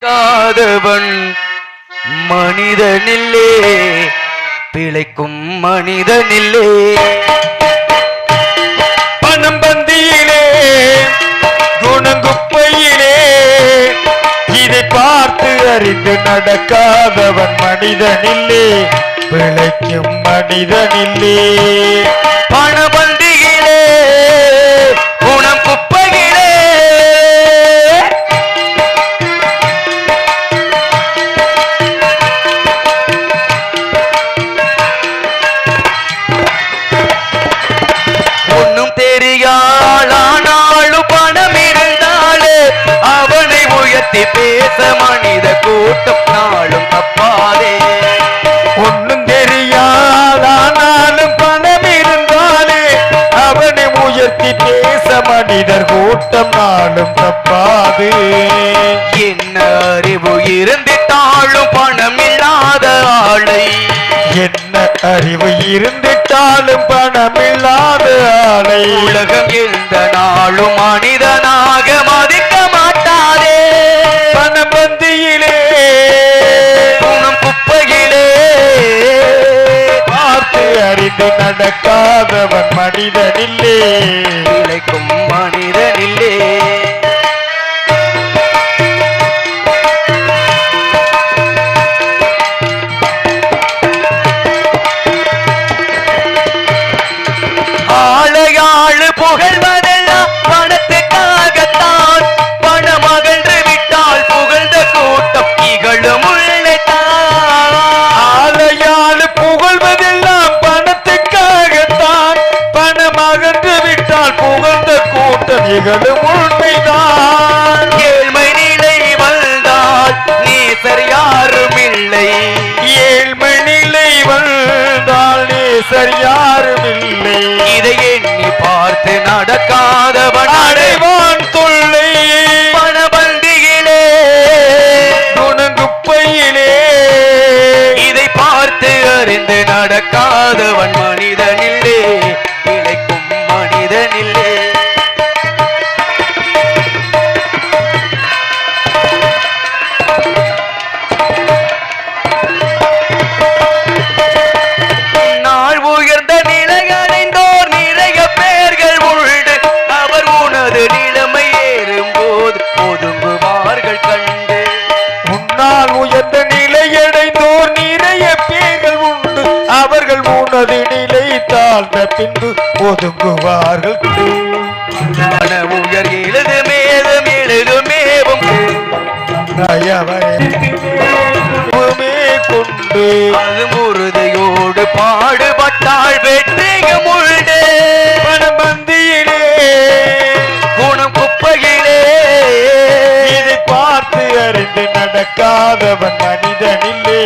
காதவன் மனிதனில்லே, பிழைக்கும் மனிதனில்லே. பணம் பந்தியிலே குணங்குப்பையிலே இதை பார்த்து அறிந்து நடக்காதவன் மனிதனில்லே, பிழைக்கும் மனிதனில்லே. பணபந்தியிலே குணம் குப்பையிலே ஒன்னும் தெரியாளானாலும் பணம் இருந்தாலே அவனை உயர்த்தி பேச மனித கூட்டம் நாளும் தப்பாதே. ஒன்னும் தெரியாதானாலும் பணம் இருந்தாலே அவனை உயர்த்தி பேச மனிதர் கூட்டம் நாளும் தப்பாது. என்ன அறிவு இருந்திட்டாலும் பணம் இல்லாத ஆளை, என்ன அறிவு இருந்திட்டாலும் பணம் இல்லாத ஆளை உலகம் எந்த நாளும் மனிதனாக மதிக்க மாட்டாதே. பணம் பந்தியிலே குணம் குப்பையிலே பார்த்து அறிந்து நடக்காதவன் மனிதனில்லே, பிழைக்கும் மனிதனில்லே. ஆளையாளு புகழ்வதெல்லாம் பணத்துக்காகத்தான், பணம் அகன்று விட்டால் புகழ்ந்த கூட்டம் இகழும் உள்ளதான். ஆளையாளு புகழ்வதெல்லாம் பணத்துக்காகத்தான், பணம் அகன்று விட்டால் புகழ்ந்த கூட்டம் இகழும் உண்மைதான். ஏழ்மை நிலை வந்தால் நேசர் யாரும் இல்லை, ஏழ்மை நிலை வந்தால் நேசர் யாரும் இல்லை. இதை எண்ணி பார்த்து நடக்காதவன் அடைவான் தொல்லை. பணபந்தியிலே குணங்குப்பையிலே இதை பார்த்து அறிந்து நடக்காதவன் மனிதனில்லே, பிழைக்கும் மனிதனில்லே. நாள் உயர்ந்த நிலை அடைந்தோர் நிறைய பேர்கள் உண்டு, அவர் உனது நிலைமை ஏறும் போது ஒதுங்குவார்கள் கண்டு. உன்னால் உயர்ந்த நிலை அடைந்தோர் நிறைய பேர்கள் உண்டு, அவர்கள் உனது நிலை தாழ்ந்த பின்பு ஒதுங்குவார்கள். மன உயர் எழுது மேலும் எழுது மேவும் கொண்டு அது உறுதியோடு பாடுபட்டால் வெற்றியும் உண்டு. பணபந்தியிலே குணம் குப்பையிலே இதை பார்த்து அறிந்து நடக்காதவன் மனிதனில்லே,